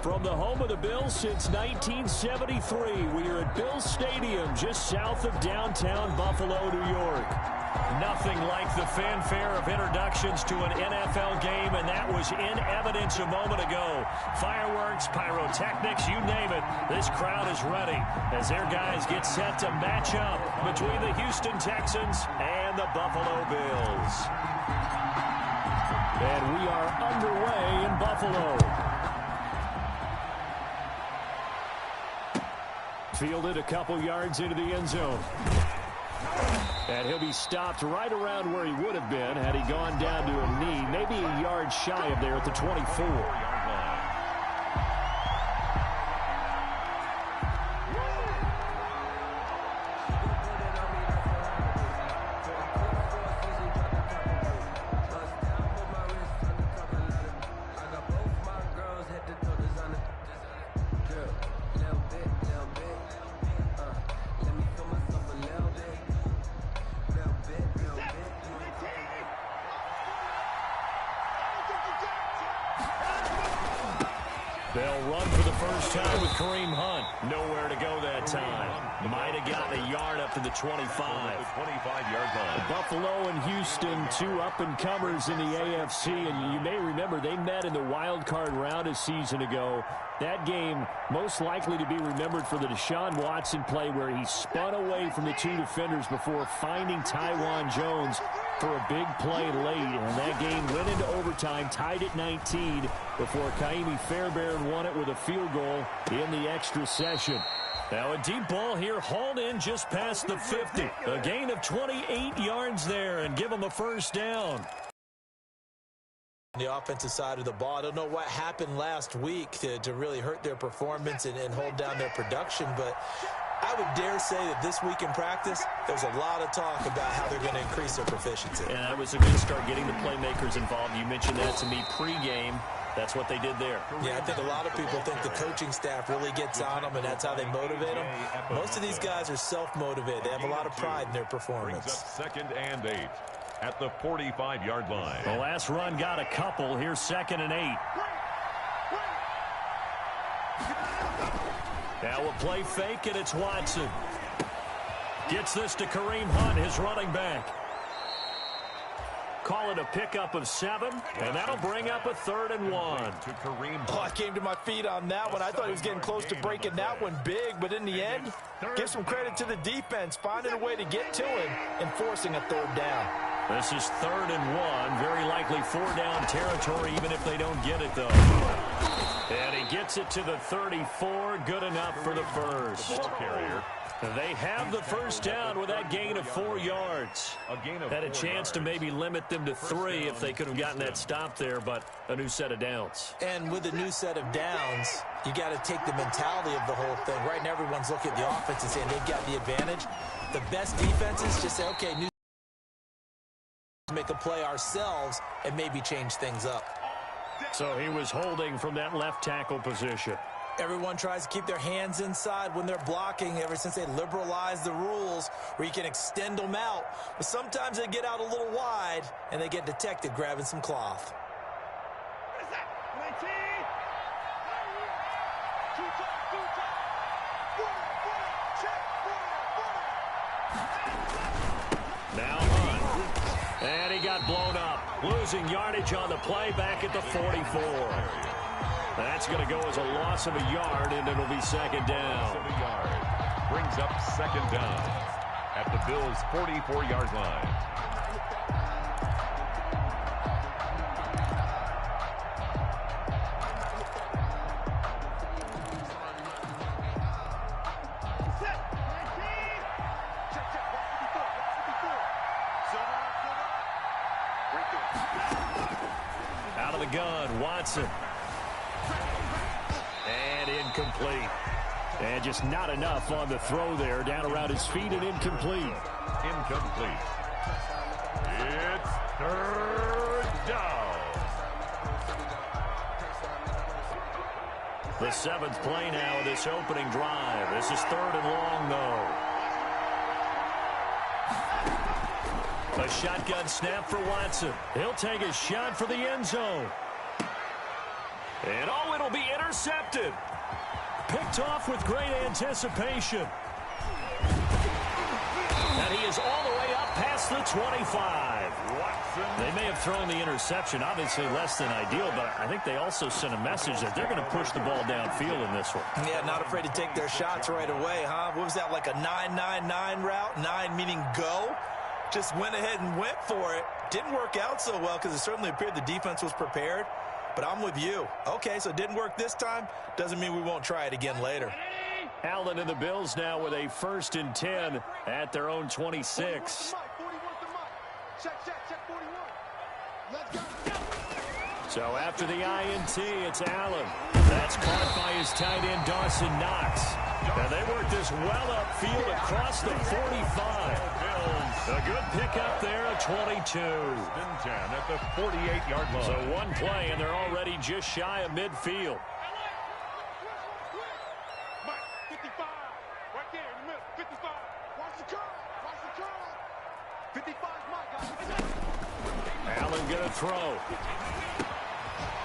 From the home of the Bills since 1973, we are at Bills Stadium just south of downtown Buffalo, New York. Nothing like the fanfare of introductions to an NFL game, and that was in evidence a moment ago. Fireworks, pyrotechnics, you name it. This crowd is ready as their guys get set to match up between the Houston Texans and the Buffalo Bills. And we are underway in Buffalo. Fielded a couple yards into the end zone. And he'll be stopped right around where he would have been had he gone down to a knee, maybe a yard shy of there at the 24. They'll run for the first time with Kareem Hunt. Nowhere to go that time. Might have gotten a yard up to the 25. 25-yard line. Buffalo and Houston, two up-and-comers in the AFC. And you may remember they met in the wild card round a season ago. That game most likely to be remembered for the Deshaun Watson play where he spun away from the two defenders before finding Tywan Jones for a big play late. And that game went into overtime, tied at 19 before Kaimi Fairbairn won it with a field goal in the extra session. Now a deep ball here hauled in just past the 50. A gain of 28 yards there and give them a first down. The offensive side of the ball. I don't know what happened last week to really hurt their performance and hold down their production, but I would dare say that this week in practice, there's a lot of talk about how they're going to increase their proficiency. And that was a good start getting the playmakers involved. You mentioned that to me pregame. That's what they did there. Yeah, I think a lot of people think the coaching staff really gets on them, and that's how they motivate them. Most of these guys are self-motivated. They have a lot of pride in their performance. Second and 8 at the 45-yard line. The last run got a couple. Here's 2nd and 8. Now we'll play fake, and it's Watson. Gets this to Kareem Hunt, his running back. Call it a pickup of 7, and that'll bring up a 3rd and 1. Oh, I came to my feet on that one. I thought he was getting close to breaking that one big, but in the end, give some credit to the defense, finding a way to get to him and forcing a 3rd down. This is 3rd and 1, very likely 4-down territory, even if they don't get it, though. And he gets it to the 34, good enough for the first. Carrier. They have the first down with that gain of 4 yards. Had a chance to maybe limit them to 3 if they could have gotten that stop there, but a new set of downs. And with a new set of downs, you got to take the mentality of the whole thing. Right now, everyone's looking at the offense and saying they've got the advantage. The best defenses just say, okay, new make a play ourselves and maybe change things up. So he was holding from that left tackle position. Everyone tries to keep their hands inside when they're blocking ever since they liberalized the rules where you can extend them out. But sometimes they get out a little wide and they get detected grabbing some cloth. Now Hunt. And he got blown up. Losing yardage on the play back at the 44. That's going to go as a loss of a yard, and it'll be 2nd down. Brings up 2nd down at the Bills' 44-yard line. Out of the gun, Watson. And incomplete. And just not enough on the throw there. Down around his feet and incomplete. Incomplete. It's 3rd down. The 7th play now of this opening drive. This is 3rd and long, though. A shotgun snap for Watson. He'll take a shot for the end zone. And oh, it'll be intercepted. Picked off with great anticipation. And he is all the way up past the 25. They may have thrown the interception, obviously less than ideal, but I think they also sent a message that they're going to push the ball downfield in this one. Yeah, not afraid to take their shots right away, huh? What was that, like a 9-9-9 route? 9 meaning go? Just went ahead and went for it. Didn't work out so well because it certainly appeared the defense was prepared. But I'm with you. Okay, so it didn't work this time. Doesn't mean we won't try it again later. Allen and the Bills now with a 1st and 10 at their own 26. So after the INT, it's Allen. That's caught by his tight end, Dawson Knox. And they work this well upfield across the 45. A good pickup there, a 22. 10 at the 48-yard line. So one play, and they're already just shy of midfield. Allen going to throw.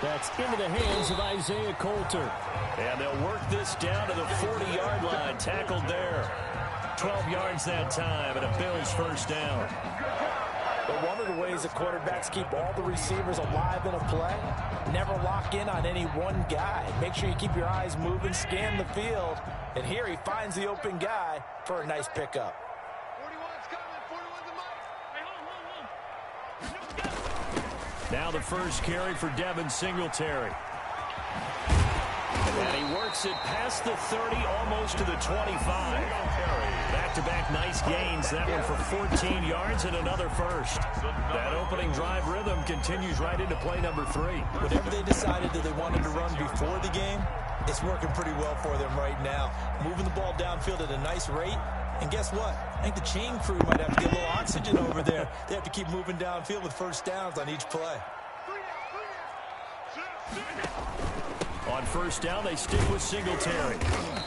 That's into the hands of Isaiah Coulter. And they'll work this down to the 40-yard line. Tackled there. 12 yards that time, and a Bills 1st down. But one of the ways the quarterbacks keep all the receivers alive in a play, never lock in on any one guy. Make sure you keep your eyes moving, scan the field, and here he finds the open guy for a nice pickup. Now the first carry for Devin Singletary. And he works it past the 30, almost to the 25. Back-to-back nice gains. That one for 14 yards and another 1st. That opening drive rhythm continues right into play number 3. Whatever they decided that they wanted to run before the game, it's working pretty well for them right now. Moving the ball downfield at a nice rate. And guess what? I think the chain crew might have to get a little oxygen over there. They have to keep moving downfield with 1st downs on each play. On 1st down, they stick with Singletary.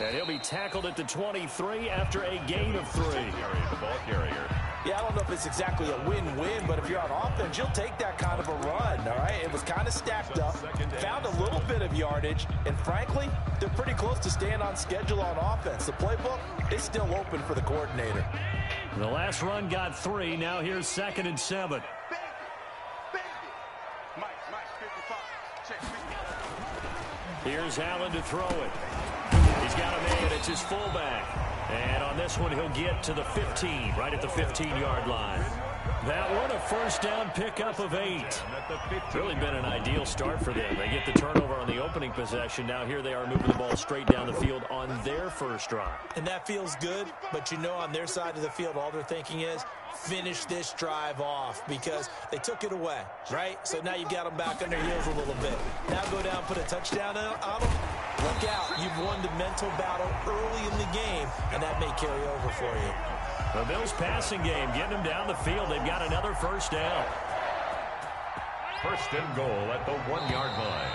And he'll be tackled at the 23 after a gain of 3. The ball carrier. Yeah, I don't know if it's exactly a win-win, but if you're on offense, you'll take that kind of a run, all right? It was kind of stacked up, found a little bit of yardage, and frankly, they're pretty close to staying on schedule on offense. The playbook is still open for the coordinator. The last run got 3. Now here's 2nd and 7. Here's Allen to throw it. He's got a man. It's his fullback. And on this one, he'll get to the 15, right at the 15-yard line. That one, a 1st down pickup of 8. Really been an ideal start for them. They get the turnover on the opening possession. Now here they are moving the ball straight down the field on their 1st drive. And that feels good, but you know on their side of the field, all they're thinking is, finish this drive off because they took it away, right? So now you've got them back on their heels a little bit. Now go down, put a touchdown on them. Look out. You've won the mental battle early in the game, and that may carry over for you. The Bills passing game, getting them down the field. They've got another 1st down. 1st and goal at the 1-yard line.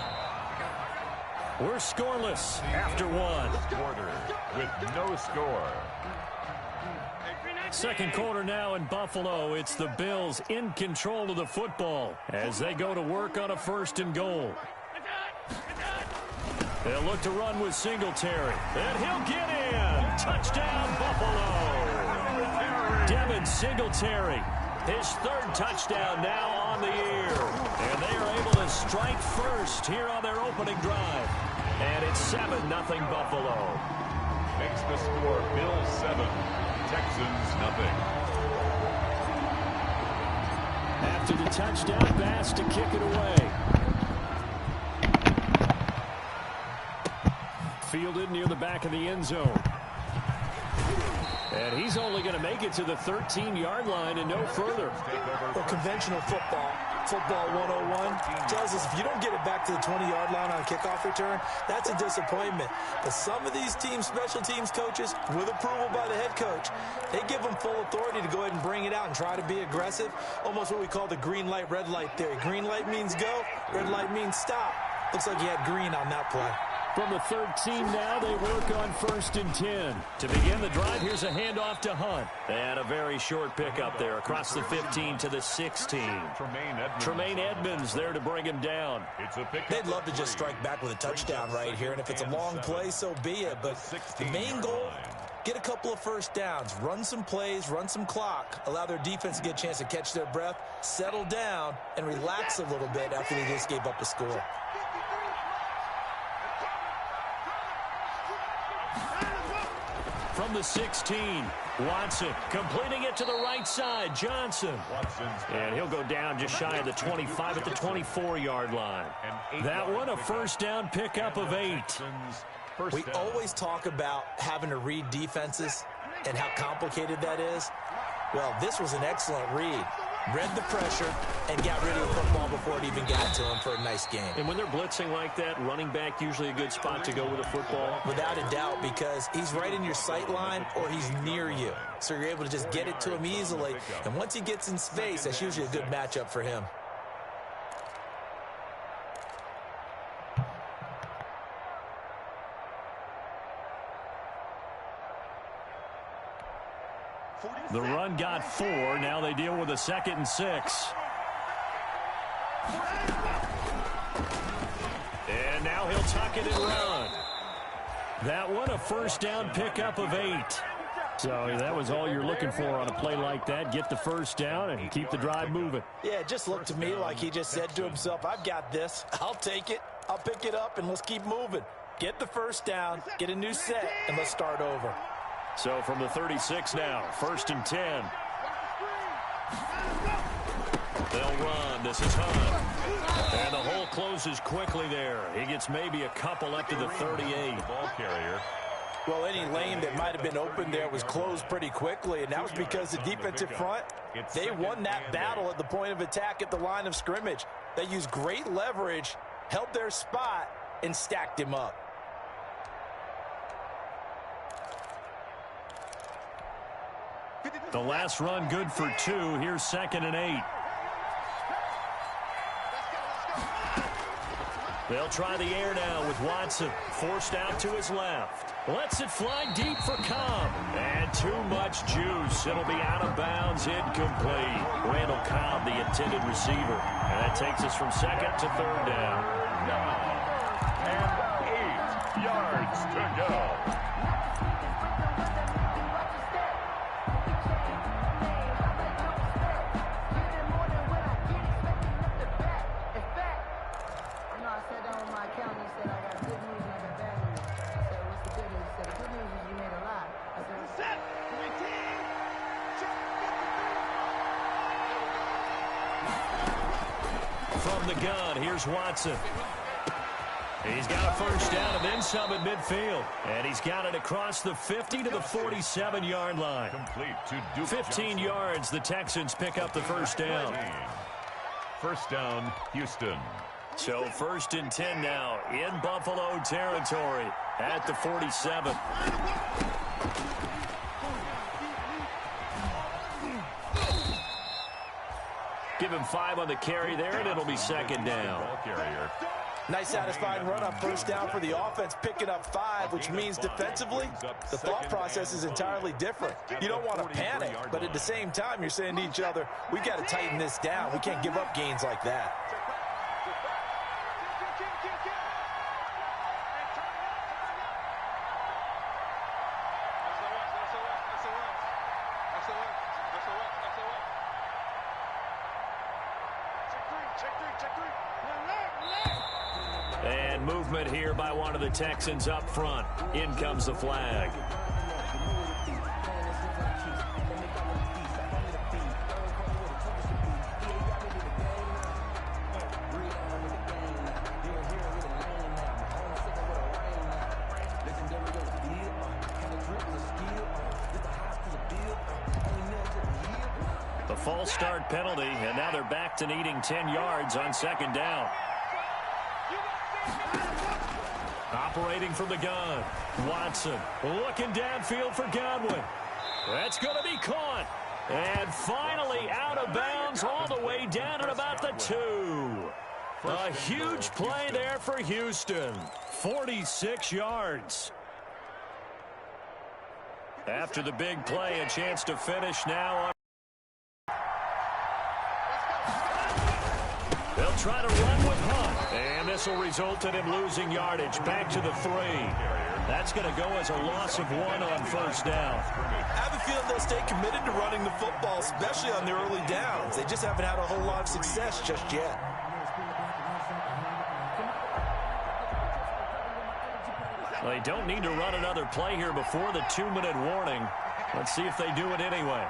We're scoreless after 1. Quarter with no score. 2nd quarter now in Buffalo. It's the Bills in control of the football as they go to work on a 1st and goal. They'll look to run with Singletary. And he'll get in. Touchdown, Buffalo. Devin Singletary. His 3rd touchdown now on the year. And they are able to strike first here on their opening drive. And it's 7-0 Buffalo. Makes the score Bills 7, Texans 0. After the touchdown pass to kick it away. Fielded near the back of the end zone. And he's only going to make it to the 13-yard line and no further. Well, conventional football 101, tells us if you don't get it back to the 20-yard line on kickoff return, that's a disappointment. But some of these teams, special teams coaches, with approval by the head coach, they give them full authority to go ahead and bring it out and try to be aggressive. Almost what we call the green light, red light theory. Green light means go, red light means stop. Looks like he had green on that play. From the 13 now, they work on 1st and 10. To begin the drive, here's a handoff to Hunt. And a very short pickup there across the 15 to the 16. Tremaine Edmonds there to bring him down. They'd love to just strike back with a touchdown right here, and if it's a long play, so be it. But the main goal, get a couple of first downs, run some plays, run some clock, allow their defense to get a chance to catch their breath, settle down, and relax a little bit after they just gave up a score. From the 16, Watson completing it to the right side. Johnson. And he'll go down just shy of the 25 at the 24-yard line. That one, a first down pickup of 8. We always talk about having to read defenses and how complicated that is. Well, this was an excellent read. Read the pressure and got rid of the football before it even got to him for a nice game. And when they're blitzing like that, running back usually a good spot to go with a football? Without a doubt, because he's right in your sight line or he's near you. So you're able to just get it to him easily. And once he gets in space, that's usually a good matchup for him. The run got 4. Now they deal with a 2nd and 6. And now he'll tuck it and run. That one, a first down pickup of 8. So that was all you're looking for on a play like that. Get the first down and keep the drive moving. Yeah, it just looked to me like he just said to himself, I've got this. I'll take it. I'll pick it up, and let's keep moving. Get the first down, get a new set, and let's start over. So from the 36 now, 1st and 10. They'll run. This is Hunt. And the hole closes quickly there. He gets maybe a couple up to the 38. Ball carrier. Well, any lane that might have been open there was closed pretty quickly, and that was because the defensive front, they won that battle at the point of attack at the line of scrimmage. They used great leverage, held their spot, and stacked him up. The last run good for 2. Here's 2nd and 8. They'll try the air now with Watson. Forced out to his left. Lets it fly deep for Cobb. And too much juice. It'll be out of bounds, incomplete. Randall Cobb, the intended receiver. And that takes us from 2nd to 3rd down. And 8 yards to go. From the gun, here's Watson. He's got a first down and then some at midfield. And he's got it across the 50 to the 47-yard line. Complete to Duke 15 Johnson. yards. The Texans pick up the first down. First down, Houston. So 1st and 10 now in Buffalo territory at the 47. Give him 5 on the carry there, and it'll be 2nd down. Nice satisfying run on first down for the offense, picking up 5, which means defensively, the thought process is entirely different. You don't want to panic, but at the same time, you're saying to each other, we got to tighten this down. We can't give up gains like that. And movement here by one of the Texans up front. In comes the flag. The false start penalty, and now they're back to needing 10 yards on 2nd down. Operating from the gun, Watson looking downfield for Godwin. That's going to be caught. And finally out of bounds all the way down at about the 2. A huge play there for Houston. 46 yards. After the big play, a chance to finish now. They'll try to run with Hunt. And this will result in him losing yardage. Back to the 3. That's going to go as a loss of 1 on first down. I have a feeling they'll stay committed to running the football, especially on the early downs. They just haven't had a whole lot of success just yet. Well, they don't need to run another play here before the 2-minute warning. Let's see if they do it anyway.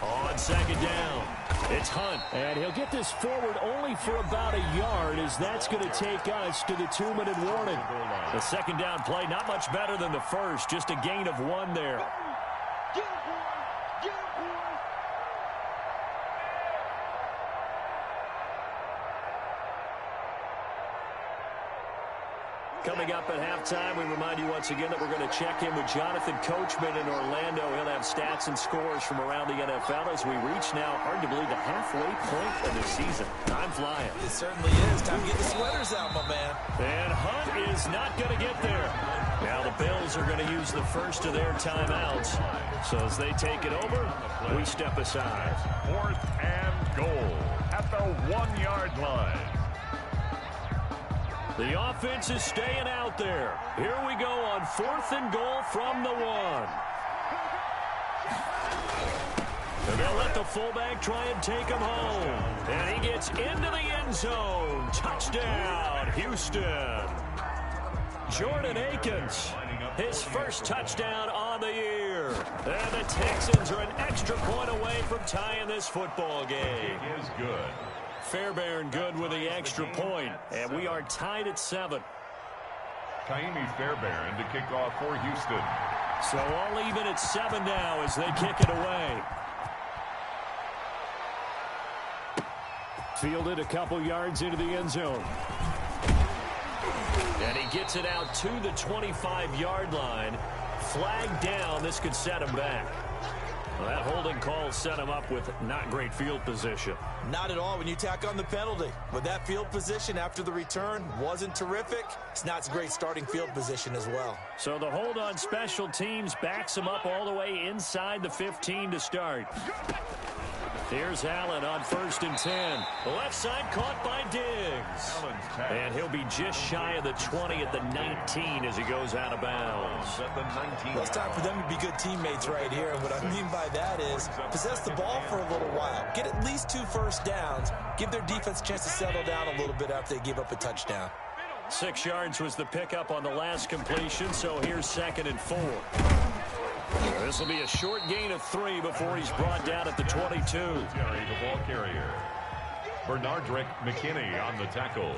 On second down, it's Hunt. And he'll get this forward only for about a yard, as that's going to take us to the 2-minute warning. The second down play, not much better than the first, just a gain of 1 there. Coming up at halftime, we remind you once again that we're going to check in with Jonathan Coachman in Orlando. He'll have stats and scores from around the NFL as we reach now, hard to believe, the halfway point of the season. Time flying. It certainly is. Time to get the sweaters out, my man. And Hunt is not going to get there. Now the Bills are going to use the first of their timeouts. So as they take it over, we step aside. 4th and goal at the 1-yard line. The offense is staying out there. Here we go on 4th and goal from the 1. And they'll let the fullback try and take him home. And he gets into the end zone. Touchdown, Houston. Jordan Akins, his first touchdown on the year. And the Texans are an extra point away from tying this football game. It is good. Fairbairn good with the extra point, and we are tied at 7. Kaimi Fairbairn to kick off for Houston. So all even at 7 now as they kick it away. Fielded a couple yards into the end zone. And he gets it out to the 25-yard line. Flag down. This could set him back. Well, that holding call set him up with not great field position. Not at all when you tack on the penalty. But that field position after the return wasn't terrific. It's not a great starting field position as well. So the hold on special teams backs him up all the way inside the 15 to start. Here's Allen on 1st and 10. The left side caught by Diggs. And he'll be just shy of the 20 at the 19 as he goes out of bounds. Well, it's time for them to be good teammates right here. And what I mean by that is possess the ball for a little while. Get at least 2 first downs. Give their defense a chance to settle down a little bit after they give up a touchdown. 6 yards was the pickup on the last completion, so here's 2nd and 4. This will be a short gain of 3 before he's brought down at the 22. The ball carrier. Bernardrick McKinney on the tackle.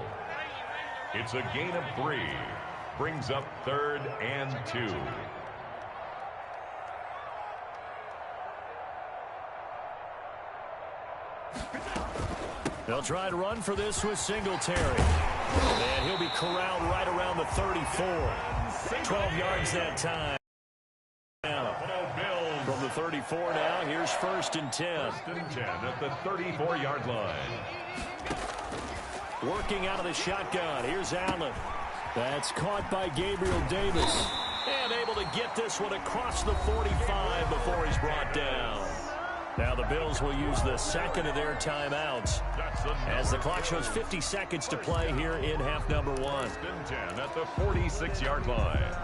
It's a gain of 3. Brings up 3rd and 2. They'll try to run for this with Singletary. And he'll be corralled right around the 34. 12 yards that time. From the 34 now, here's 1st and 10. 1st and 10 at the 34-yard line. Working out of the shotgun. Here's Allen. That's caught by Gabriel Davis. And able to get this one across the 45 before he's brought down. Now the Bills will use the 2nd of their timeouts as the clock shows 50 seconds to play here in half number 1. 1st and 10 at the 46-yard line.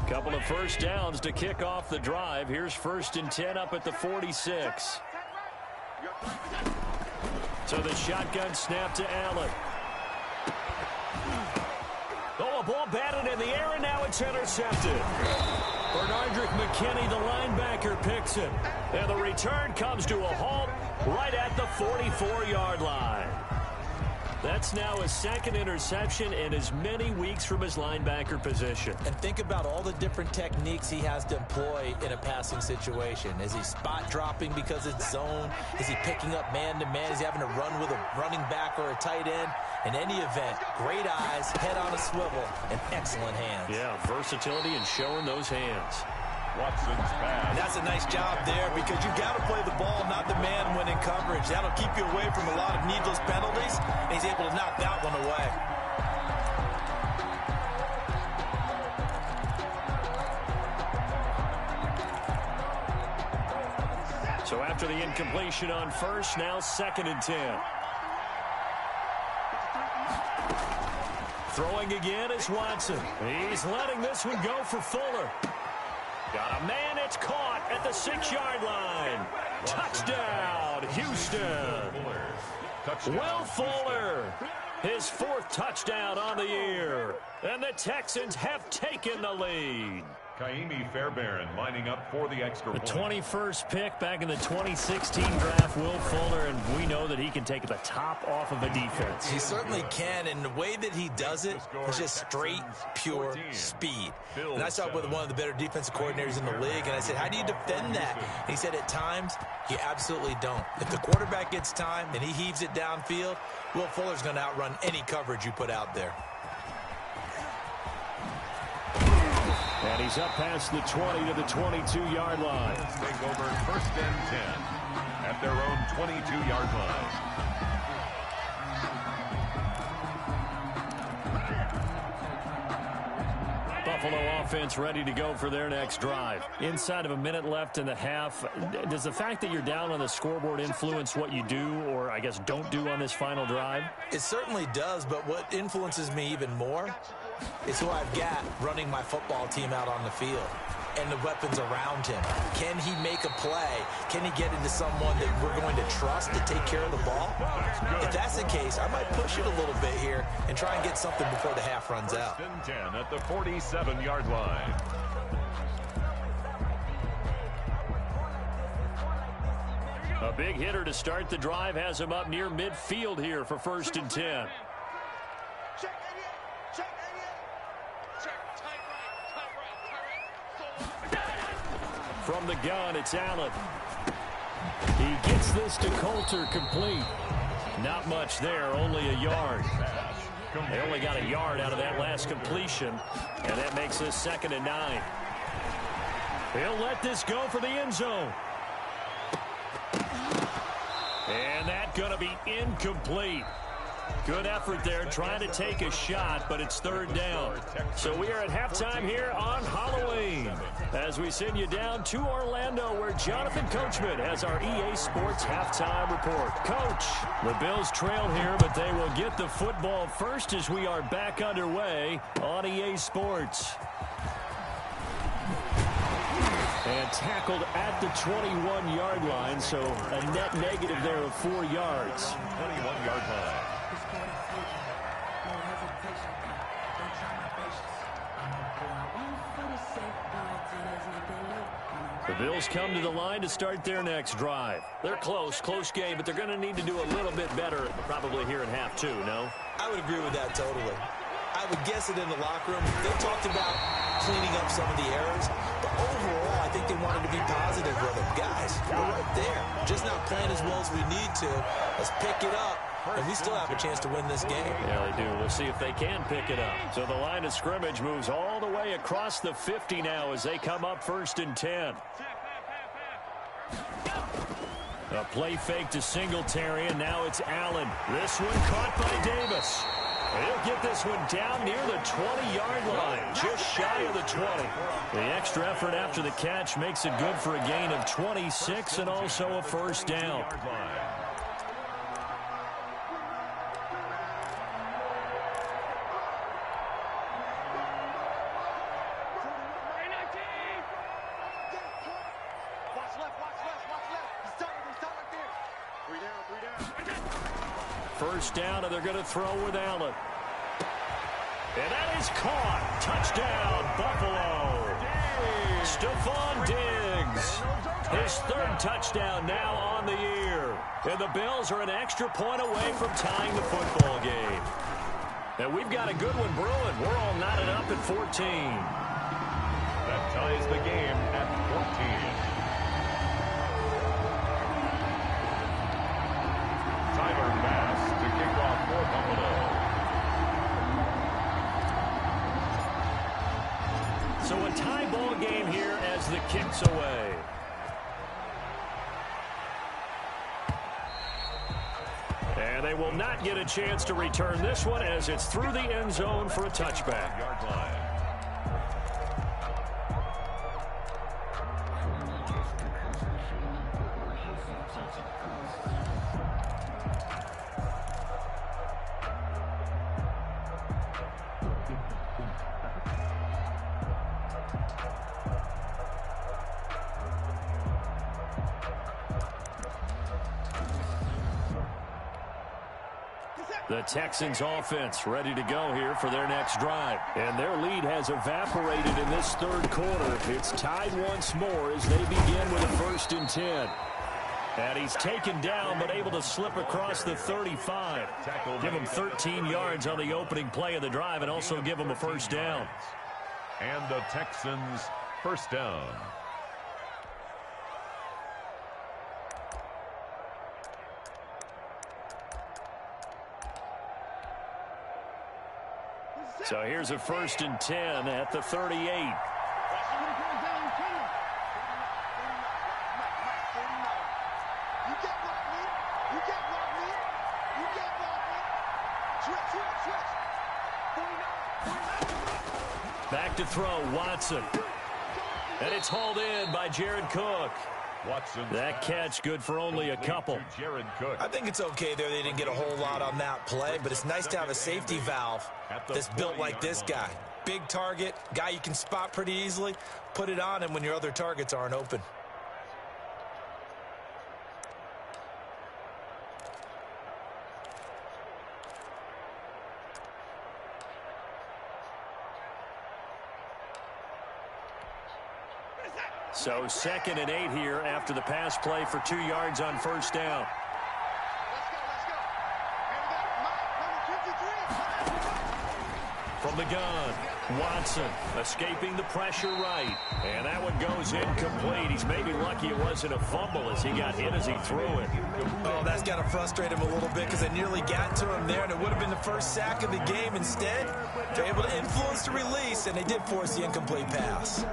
Couple of first downs to kick off the drive. Here's 1st and 10 up at the 46. So the shotgun snap to Allen. Oh, a ball batted in the air, and now it's intercepted. Bernardrick McKinney, the linebacker, picks it. And the return comes to a halt right at the 44-yard line. That's now his 2nd interception in as many weeks from his linebacker position. And think about all the different techniques he has to employ in a passing situation. Is he spot dropping because it's zone? Is he picking up man-to-man? Is he having to run with a running back or a tight end? In any event, great eyes, head on a swivel, and excellent hands. Yeah, versatility and showing those hands. Watson's pass. And that's a nice job there because you've got to play the ball, not the man when in coverage. That'll keep you away from a lot of needless penalties, and he's able to knock that one away. So after the incompletion on first, now 2nd and 10. Throwing again is Watson. He's letting this one go for Fuller. Got a man, it's caught at the 6-yard line. Touchdown, Houston. Will Fuller, his 4th touchdown on the year. And the Texans have taken the lead. Kaimi Fairbairn lining up for the extra point. The 21st pick back in the 2016 draft, Will Fuller, and we know that he can take the top off of a defense. He certainly can, and the way that he does it is just straight, pure speed. And I talked with one of the better defensive coordinators in the league, and I said, how do you defend that? And he said, at times, you absolutely don't. If the quarterback gets time and he heaves it downfield, Will Fuller's going to outrun any coverage you put out there. And he's up past the 20 to the 22-yard line. Take over 1st and 10 at their own 22-yard line. Buffalo offense ready to go for their next drive. Inside of a minute left in the half, does the fact that you're down on the scoreboard influence what you do, or I guess don't do on this final drive? It certainly does, but what influences me even more is who I've got running my football team out on the field and the weapons around him. Can he make a play? Can he get into someone that we're going to trust to take care of the ball? If that's the case, I might push it a little bit here and try and get something before the half runs out. 1st and 10 at the 47-yard line. A big hitter to start the drive has him up near midfield here for 1st and 10. From the gun, it's Allen. He gets this to Coulter, complete. Not much there, only a yard. They only got a yard out of that last completion, and that makes this 2nd and 9. He'll let this go for the end zone. And that's going to be incomplete. Good effort there, trying to take a shot, but it's 3rd down. So we are at halftime here on Halloween as we send you down to Orlando, where Jonathan Coachman has our EA Sports halftime report. Coach, the Bills trail here, but they will get the football first as we are back underway on EA Sports. And tackled at the 21-yard line, so a net negative there of 4 yards. 21-yard line. The Bills come to the line to start their next drive. They're close game, but they're going to need to do a little bit better probably here in half 2, no? I would agree with that totally. I would guess it in the locker room. They talked about cleaning up some of the errors, but overall, I think they wanted to be positive with them. Guys, we're right there. Just not playing as well as we need to. Let's pick it up, and we still have a chance to win this game. Yeah, they do. We'll see if they can pick it up. So the line of scrimmage moves all the way across the 50 now as they come up 1st and 10. A play fake to Singletary, and now it's Allen. This one caught by Davis. He'll get this one down near the 20-yard line, just shy of the 20. The extra effort after the catch makes it good for a gain of 26 and also a 1st down. First down, and they're going to throw with Allen. And that is caught. Touchdown, Buffalo. Stephon Diggs. His 3rd touchdown now on the year. And the Bills are an extra point away from tying the football game. And we've got a good one brewing. We're all knotted up at 14. That ties the game at 14. Tyler Bass to kick off for Buffalo. So a tie ball game here as the kicks away. And they will not get a chance to return this one as it's through the end zone for a touchback. Yard line. The Texans offense ready to go here for their next drive. And their lead has evaporated in this third quarter. It's tied once more as they begin with a 1st and 10. And he's taken down but able to slip across the 35. Give him 13 yards on the opening play of the drive and also give him a 1st down. And the Texans 1st down. So here's a 1st and 10 at the 38. Back to throw, Watson. And it's hauled in by Jared Cook. Watson. That catch good for only a couple. Jared Cook. I think it's okay there. They didn't get a whole lot on that play, but it's nice to have a safety valve that's built like this guy. Big target, guy you can spot pretty easily. Put it on him when your other targets aren't open. So 2nd and 8 here after the pass play for 2 yards on 1st down. From the gun, Watson escaping the pressure right. And that one goes incomplete. He's maybe lucky it wasn't a fumble as he got hit as he threw it. Oh, that's got to frustrate him a little bit because they nearly got to him there, and it would have been the first sack of the game. Instead, they're able to influence the release, and they did force the incomplete pass.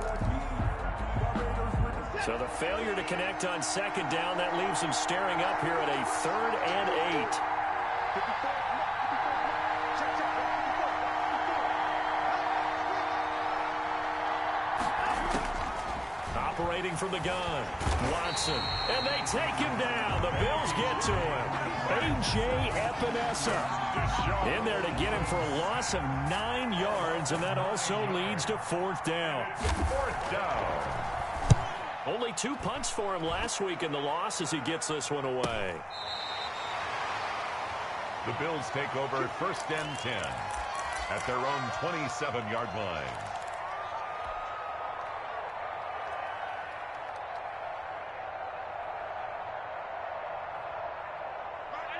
So the failure to connect on 2nd down, that leaves them staring up here at a 3rd and 8. Operating from the gun, Watson, and they take him down. The Bills get to him. A.J. Epinesa in there to get him for a loss of 9 yards, and that also leads to 4th down. 4th down. Only 2 punts for him last week in the loss as he gets this one away. The Bills take over 1st and 10 at their own 27-yard line.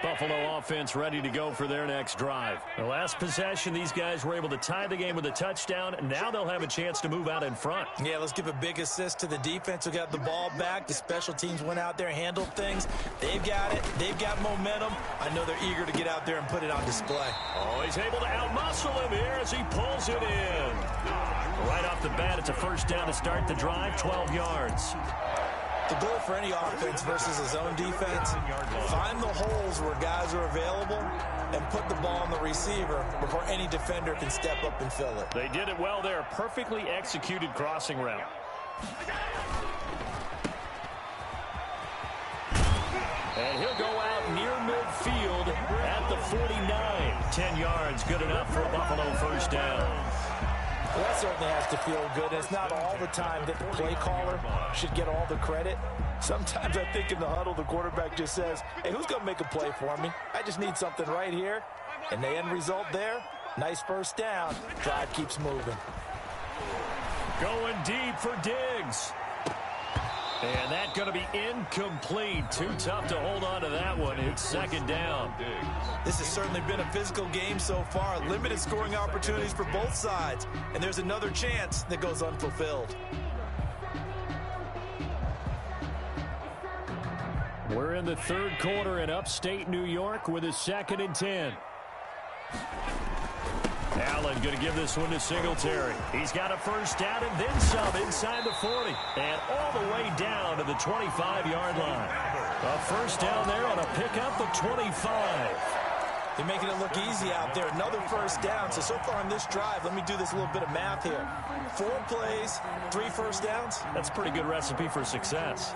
Buffalo offense ready to go for their next drive. The last possession, these guys were able to tie the game with a touchdown. Now they'll have a chance to move out in front. Yeah, let's give a big assist to the defense who got the ball back. The special teams went out there, handled things. They've got it. They've got momentum. I know they're eager to get out there and put it on display. Oh, he's able to outmuscle him here as he pulls it in. Right off the bat, it's a 1st down to start the drive, 12 yards. The goal for any offense versus a zone defense, find the holes where guys are available and put the ball on the receiver before any defender can step up and fill it. They did it well there. Perfectly executed crossing route. And he'll go out near midfield at the 49. 10 yards, good enough for a Buffalo 1st down. Well, that certainly has to feel good. It's not all the time that the play caller should get all the credit. Sometimes I think in the huddle, the quarterback just says, hey, who's going to make a play for me? I just need something right here. And the end result there, nice 1st down. Drive keeps moving. Going deep for Diggs. And that's going to be incomplete. Too tough to hold on to that one. It's 2nd down. This has certainly been a physical game so far. Limited scoring opportunities for both sides. And there's another chance that goes unfulfilled. We're in the 3rd quarter in upstate New York with a 2nd and 10. Allen going to give this one to Singletary. He's got a first down and then some inside the 40. And all the way down to the 25-yard line. A first down there on a pickup of 25. They're making it look easy out there. Another first down. So far on this drive, let me do this little bit of math here. 4 plays, 3 first downs. That's a pretty good recipe for success.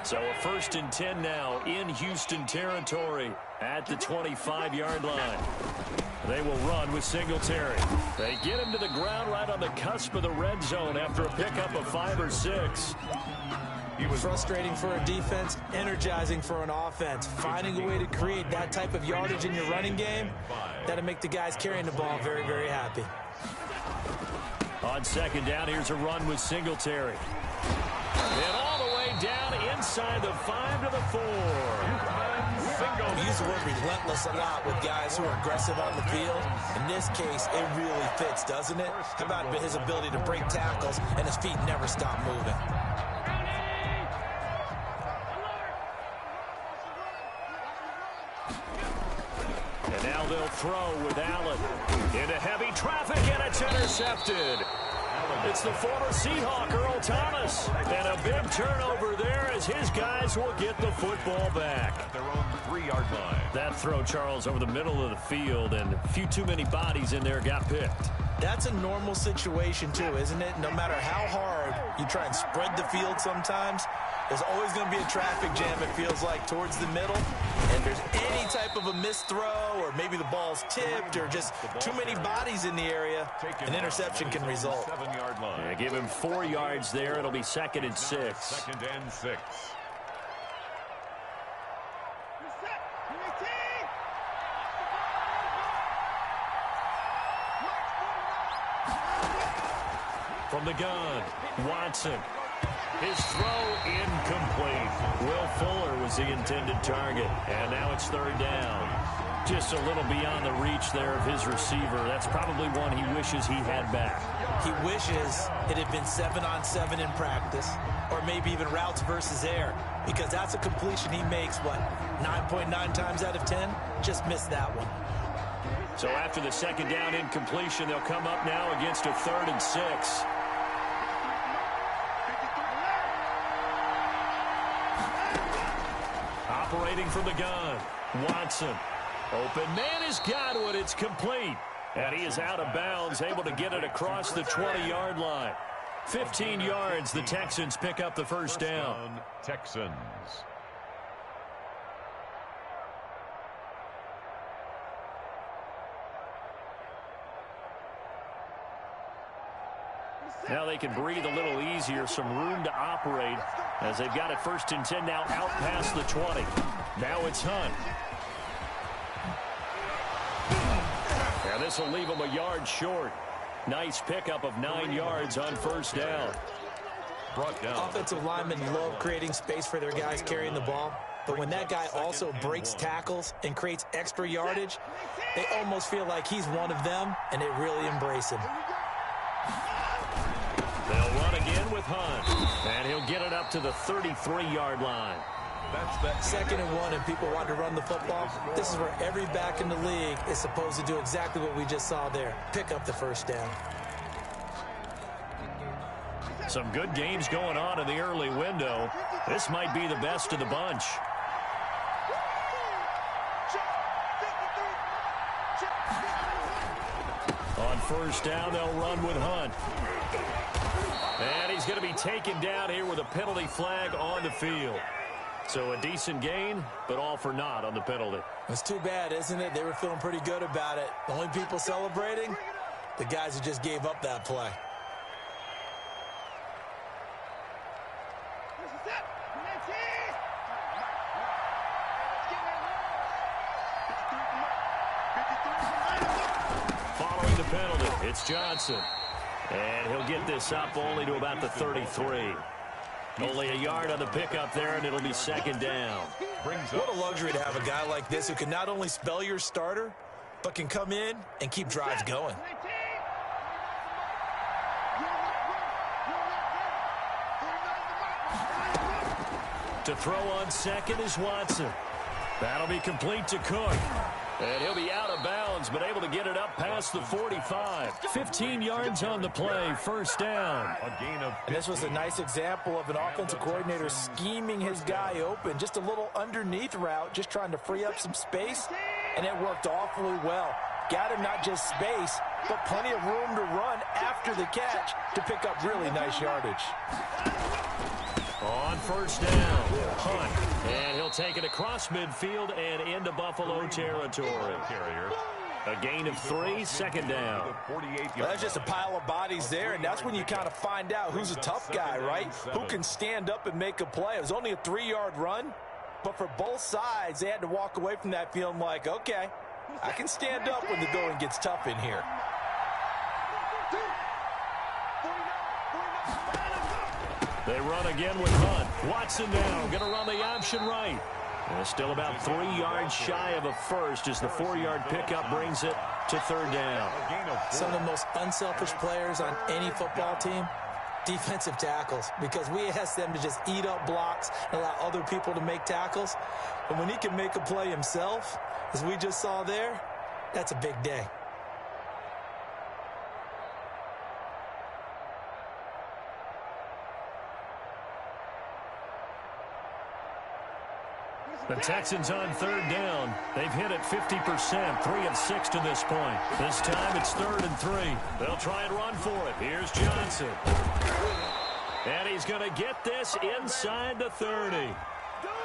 So a 1st and 10 now in Houston territory at the 25-yard line. They will run with Singletary. They get him to the ground right on the cusp of the red zone after a pickup of 5 or 6. It was frustrating for a defense, energizing for an offense. Finding a way to create that type of yardage in your running game, that'll make the guys carrying the ball very, very happy. On 2nd down, here's a run with Singletary. And all the way down inside the 5 to the 4. We use the word relentless a lot with guys who are aggressive on the field. In this case, it really fits, doesn't it? How about his ability to break tackles and his feet never stop moving? And now they'll throw with Allen. Into heavy traffic, and it's intercepted. It's the former Seahawk, Earl Thomas. And a big turnover there as his guys will get the football back. At their own 3-yard line. That throw, Charles, over the middle of the field, and a few too many bodies in there got picked. That's a normal situation, too, isn't it? No matter how hard you try and spread the field sometimes, there's always going to be a traffic jam, it feels like, towards the middle. And there's any type of a missed throw, or maybe the ball's tipped, or just too many bodies in the area, an interception can result. 7-yard line. Yeah, give him 4 yards there. It'll be 2nd and 6. 2nd and 6. From the gun, Watson. His throw incomplete. Will Fuller was the intended target. And now it's 3rd down. Just a little beyond the reach there of his receiver. That's probably one he wishes he had back. He wishes it had been 7-on-7 in practice, or maybe even routes versus air, because that's a completion he makes, 9.9 times out of 10? Just missed that one. So after the 2nd down incompletion, they'll come up now against a 3rd and 6. Operating from the gun, Watson. Open man has got it. It's complete. And he is out of bounds, able to get it across the 20-yard line. 15 yards, the Texans pick up the first down. Texans. Now they can breathe a little easier, some room to operate as they've got it 1st and 10 now out past the 20. Now it's Hunt. And this will leave them a yard short. Nice pickup of 9 yards on 1st down. Brought down. Offensive linemen love creating space for their guys carrying the ball. But when that guy also breaks tackles and creates extra yardage, they almost feel like he's one of them, and they really embrace him. They'll run again with Hunt. And he'll get it up to the 33-yard line. That's that 2nd and 1, and people want to run the football. This is where every back in the league is supposed to do exactly what we just saw there. Pick up the first down. Some good games going on in the early window. This might be the best of the bunch. On 1st down, they'll run with Hunt. And he's going to be taken down here with a penalty flag on the field. So a decent gain, but all for naught on the penalty. It's too bad, isn't it? They were feeling pretty good about it. The only people celebrating, the guys who just gave up that play. Following the penalty, it's Johnson. And he'll get this up only to about the 33. Only a yard on the pickup there, and it'll be 2nd down. What a luxury to have a guy like this who can not only spell your starter, but can come in and keep drives going. To throw on 2nd is Watson. That'll be complete to Cook. And he'll be out of bounds, but able to get it up past the 45. 15 yards on the play, first down. And this was a nice example of an offensive coordinator scheming his guy open. Just a little underneath route, just trying to free up some space, and it worked awfully well. Got him not just space, but plenty of room to run after the catch to pick up really nice yardage. On first down, Hunt, and he'll take it across midfield and into Buffalo territory. A gain of 3, second down. Well, that's just a pile of bodies there, and that's when you kind of find out who's a tough guy, right? Who can stand up and make a play. It was only a 3-yard run, but for both sides, they had to walk away from that feeling like, okay, I can stand up when the going gets tough in here. They run again with Hunt. Watson now, going to run the option right. And still about 3 yards shy of a first as the 4-yard pickup brings it to third down. Some of the most unselfish players on any football team, defensive tackles, because we ask them to just eat up blocks and allow other people to make tackles. And when he can make a play himself, as we just saw there, that's a big day. The Texans on third down. They've hit it 50%, 3 of 6 to this point. This time it's 3rd and 3. They'll try and run for it. Here's Johnson. And he's going to get this inside the 30.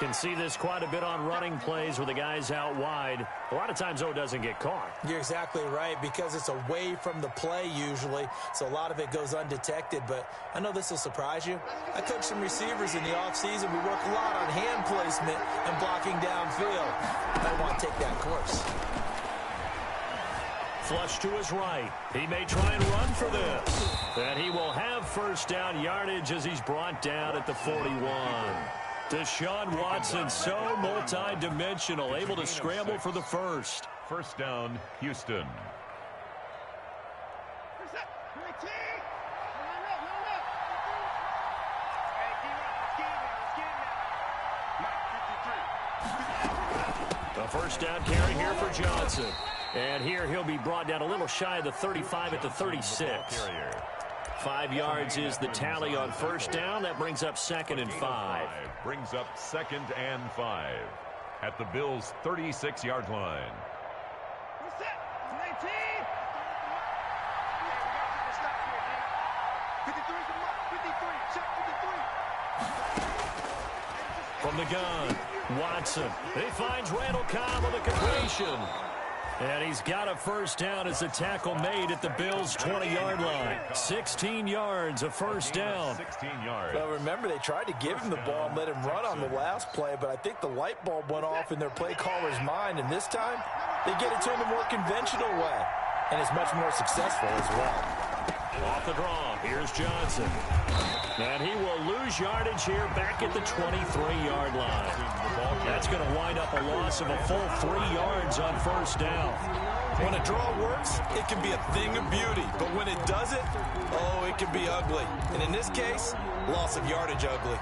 Can see this quite a bit on running plays with the guys out wide. A lot of times, though, it doesn't get caught. You're exactly right, because it's away from the play usually, so a lot of it goes undetected. But I know this will surprise you. I coach some receivers in the offseason. We work a lot on hand placement and blocking downfield. I want to take that course. Flush to his right. He may try and run for this. And he will have first down yardage as he's brought down at the 41. Deshaun Watson, so multi-dimensional, able to scramble for the first. First down, Houston. The first down carry here for Johnson. And here he'll be brought down a little shy of the 35 at the 36. 5 yards is the tally on first down. That brings up 2nd and 5. Brings up 2nd and 5 at the Bills' 36-yard line. From the gun, Watson. He finds Randall Cobb on the completion. And he's got a first down as a tackle made at the Bills' 20-yard line. 16 yards, a first down. 16 yards. Well, remember, they tried to give him the ball and let him run on the last play, but I think the light bulb went off in their play caller's mind, and this time they get it to him the more conventional way, and it's much more successful as well. Off the draw, here's Johnson. And he will lose yardage here back at the 23-yard line. That's going to wind up a loss of a full 3 yards on first down. When a draw works, it can be a thing of beauty. But when it doesn't, oh, it can be ugly. And in this case, loss of yardage ugly.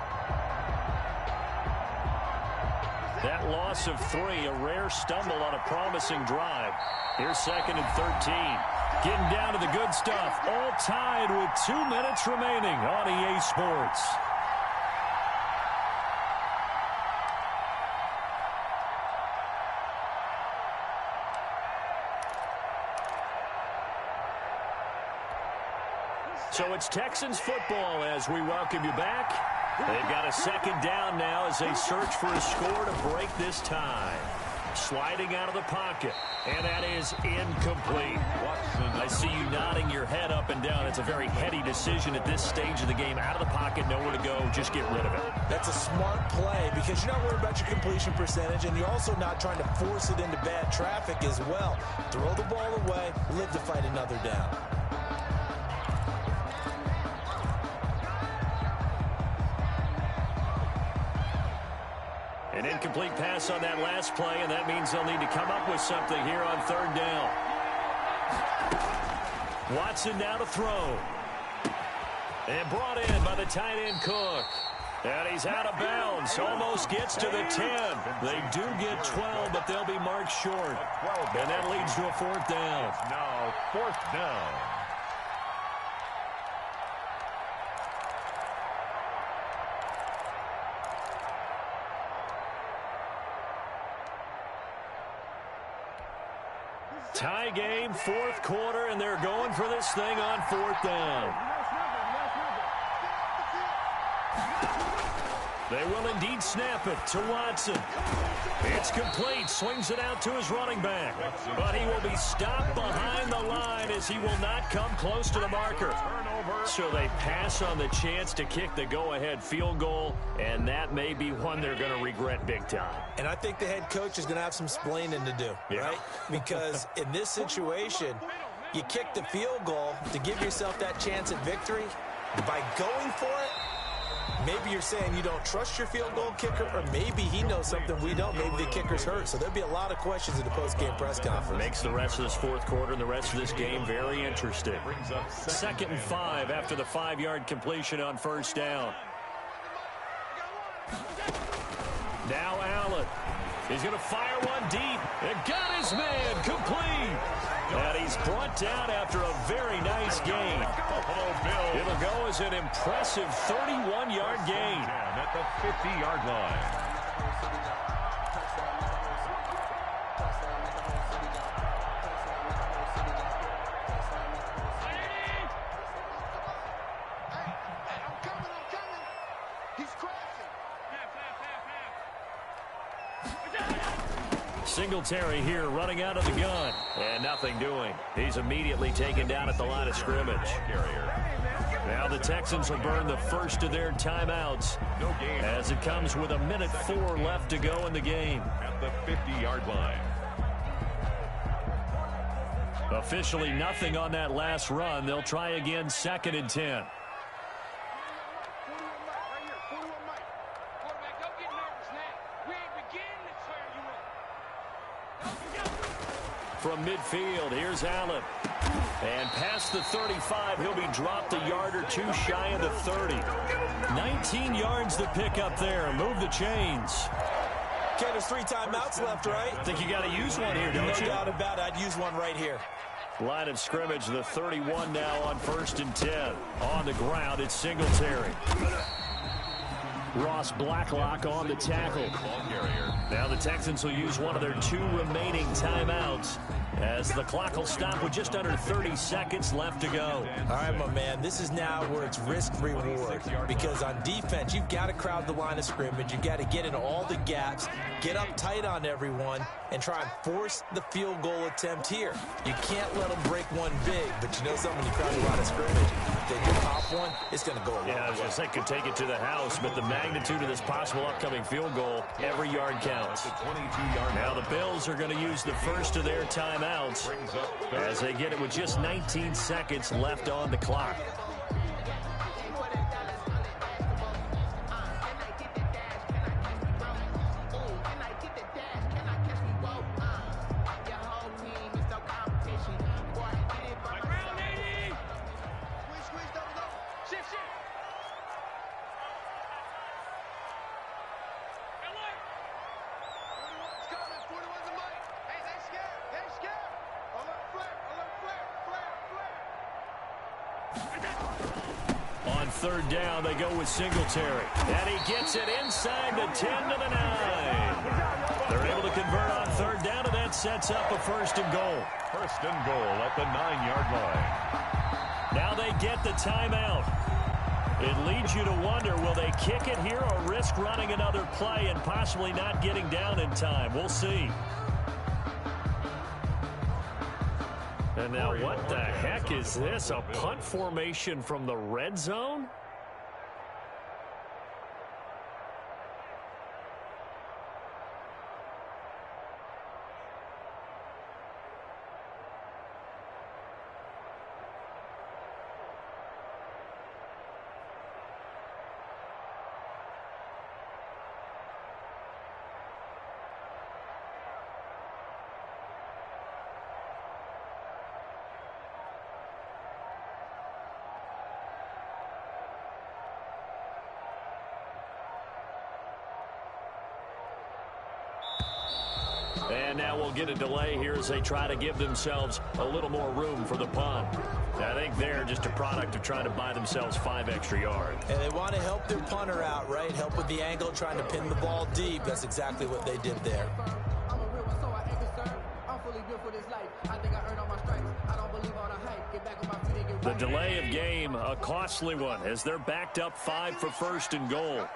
That loss of 3, a rare stumble on a promising drive. Here's 2nd and 13. Getting down to the good stuff. All tied with 2 minutes remaining on EA Sports. So it's Texans football as we welcome you back. They've got a second down now as they search for a score to break this tie. Sliding out of the pocket, and that is incomplete. I see you nodding your head up and down. It's a very heady decision at this stage of the game. Out of the pocket, nowhere to go, just get rid of it. That's a smart play because you're not worried about your completion percentage, and you're also not trying to force it into bad traffic as well. Throw the ball away, live to fight another down. An incomplete pass on that last play, and that means they'll need to come up with something here on third down. Watson now to throw. And brought in by the tight end Cook. And he's out of bounds. Almost gets to the 10. They do get 12, but they'll be marked short. And that leads to a 4th down. It's now 4th down. Tie game, 4th quarter, and they're going for this thing on 4th down. They will indeed snap it to Watson. It's complete. Swings it out to his running back. But he will be stopped behind the line as he will not come close to the marker. So they pass on the chance to kick the go-ahead field goal, and that may be one they're going to regret big time. And I think the head coach is going to have some splaining to do, right? Because in this situation, you kick the field goal to give yourself that chance at victory. By going for it, maybe you're saying you don't trust your field goal kicker, or maybe he knows something we don't. Maybe the kicker's hurt. So there'll be a lot of questions in the post-game press conference. Makes the rest of this 4th quarter and the rest of this game very interesting. 2nd and 5 after the 5-yard completion on 1st down. Now Allen. He's going to fire one deep. And got his man complete. And he's brought down after a very nice gain. It'll go as an impressive 31-yard gain. At the 50-yard line. Singletary here running out of the gun. And nothing doing. He's immediately taken down at the line of scrimmage. Now the Texans will burn the first of their timeouts as it comes with 1:04 left to go in the game. At the 50-yard line. Officially nothing on that last run. They'll try again 2nd and 10. From midfield, here's Allen. And past the 35, he'll be dropped a yard or two shy of the 30. 19 yards to pick up there. Move the chains. Okay, there's 3 timeouts left, right? I think you got to use one here, don't you? No doubt about it. I'd use one right here. Line of scrimmage, the 31 now on 1st and 10. On the ground, it's Singletary. Ross Blacklock on the tackle. Now the Texans will use one of their 2 remaining timeouts as the clock will stop with just under 30 seconds left to go. All right, my man, this is now where it's risk-reward, because on defense, you've got to crowd the line of scrimmage. You've got to get in all the gaps, get up tight on everyone, and try and force the field goal attempt here. You can't let them break one big, but you know something, when you crowd the line of scrimmage, if they do pop one, it's going to go a long way. Yeah, I was going to say, could take it to the house, but the magnitude of this possible upcoming field goal, every yard counts. Now the Bills are going to use the first of their timeouts as they get it with just 19 seconds left on the clock. On 3rd down, they go with Singletary. And he gets it inside the 10 to the 9. They're able to convert on 3rd down, and that sets up a 1st and goal. 1st and goal at the 9-yard line. Now they get the timeout. It leads you to wonder, will they kick it here or risk running another play and possibly not getting down in time? We'll see. And now what the heck is this? A punt formation from the red zone? And now we'll get a delay here as they try to give themselves a little more room for the punt. I think they're just a product of trying to buy themselves 5 extra yards. And they want to help their punter out, right? Help with the angle, trying to pin the ball deep. That's exactly what they did there. The delay of game, a costly one, as they're backed up 5 for first and goal.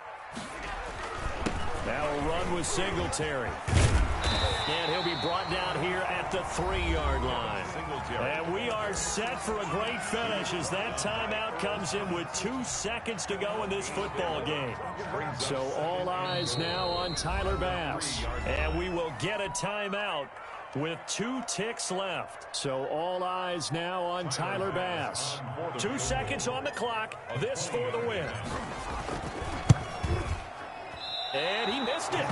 Now a run with Singletary. And he'll be brought down here at the 3-yard line. And we are set for a great finish as that timeout comes in with 2 seconds to go in this football game. So all eyes now on Tyler Bass. And we will get a timeout with 2 ticks left. So all eyes now on Tyler Bass. 2 seconds on the clock. This for the win. And he missed it.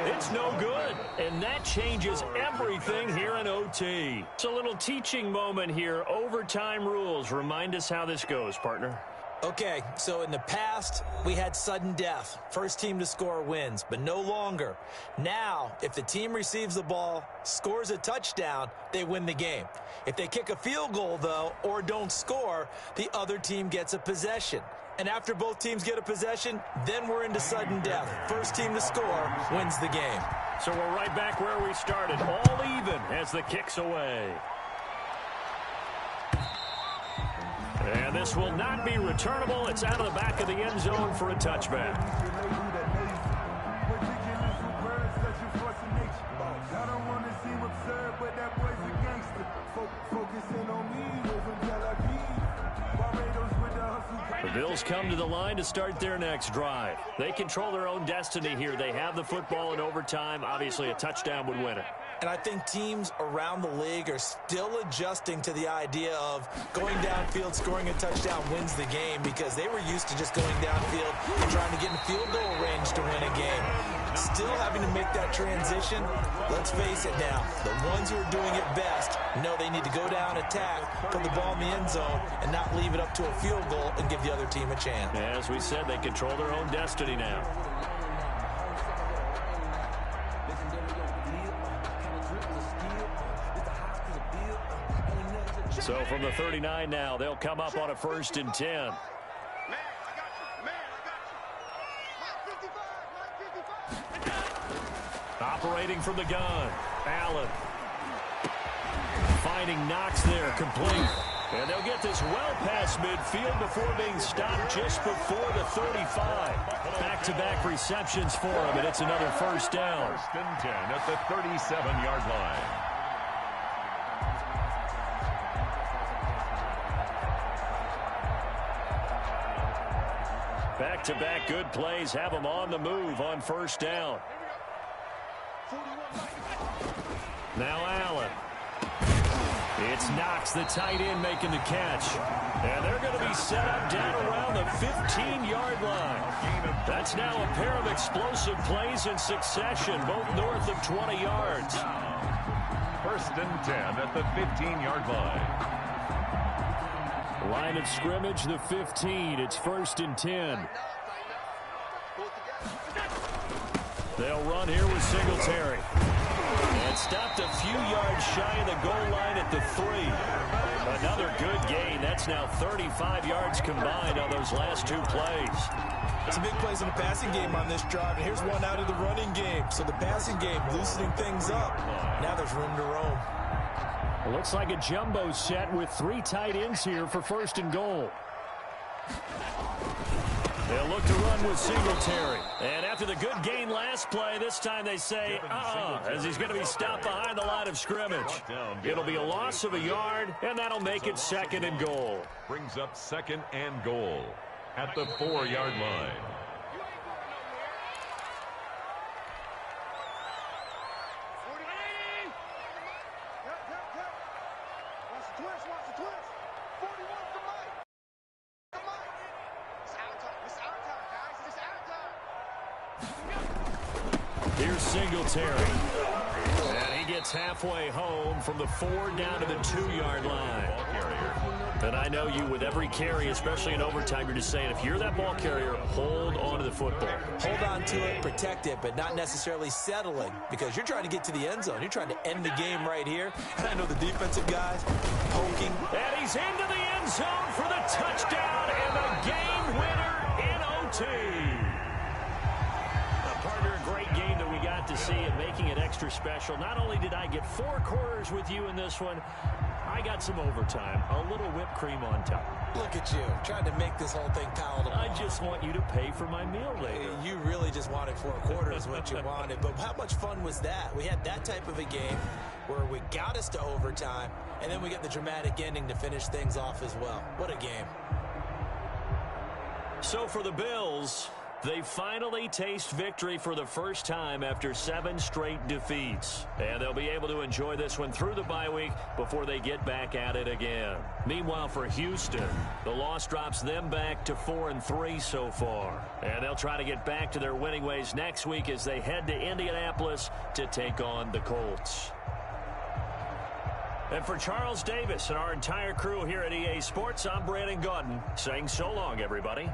It's no good. And that changes everything here in OT. It's a little teaching moment here. Overtime rules. Remind us how this goes, partner. Okay, so in the past, we had sudden death. First team to score wins, but no longer. Now, if the team receives the ball, scores a touchdown, they win the game. If they kick a field goal, though, or don't score, the other team gets a possession. And after both teams get a possession, then we're into sudden death. First team to score wins the game. So we're right back where we started, all even as the kick's away. And this will not be returnable. It's out of the back of the end zone for a touchback. The Bills come to the line to start their next drive. They control their own destiny here. They have the football in overtime. Obviously, a touchdown would win it. And I think teams around the league are still adjusting to the idea of going downfield, scoring a touchdown wins the game, because they were used to just going downfield and trying to get in field goal range to win a game. Still having to make that transition. Let's face it now, the ones who are doing it best know they need to go down, attack, put the ball in the end zone, and not leave it up to a field goal and give the other team a chance. As we said, they control their own destiny now. So from the 39 now, they'll come up on a 1st and 10. Operating from the gun, Allen. Finding Knox there, complete. And they'll get this well past midfield before being stopped just before the 35. Back-to-back receptions for him, and it's another 1st down. 1st and 10 at the 37-yard line. Back-to-back good plays have them on the move on 1st down. Now Allen. It's Knox, the tight end, making the catch. And they're going to be set up down around the 15-yard line. That's now a pair of explosive plays in succession, both north of 20 yards. 1st and 10 at the 15-yard line. Line of scrimmage, the 15. It's 1st and 10. They'll run here with Singletary. And stopped a few yards shy of the goal line at the 3. Another good gain. That's now 35 yards combined on those last 2 plays. Some big plays in the passing game on this drive, and here's one out of the running game. So the passing game loosening things up. Now there's room to roam. It looks like a jumbo set with 3 tight ends here for 1st and goal. They'll look to run with Singletary. And after the good gain last play, this time they say, as he's going to be stopped behind the line of scrimmage. It'll be a loss of a yard, and that'll make it 2nd and goal. Brings up 2nd and goal at the 4-yard line. Here's Singletary. And he gets halfway home from the 4 down to the 2-yard line. Ball carrier. And I know you, with every carry, especially in overtime, you're just saying, if you're that ball carrier, hold on to the football. Hold on to it, protect it, but not necessarily settling, because you're trying to get to the end zone. You're trying to end the game right here. And I know the defensive guys poking. And he's into the end zone for the touchdown and the game winner in OT. Partner, a great game that we got to see and making it extra special. Not only did I get 4 quarters with you in this one, I got some overtime, a little whipped cream on top. Look at you, trying to make this whole thing palatable. I just want you to pay for my meal later. You really just wanted 4 quarters, what you wanted. But how much fun was that? We had that type of a game where we got us to overtime, and then we got the dramatic ending to finish things off as well. What a game. So for the Bills, they finally taste victory for the first time after 7 straight defeats. And they'll be able to enjoy this one through the bye week before they get back at it again. Meanwhile, for Houston, the loss drops them back to 4-3 so far. And they'll try to get back to their winning ways next week as they head to Indianapolis to take on the Colts. And for Charles Davis and our entire crew here at EA Sports, I'm Brandon Gaudin saying so long, everybody.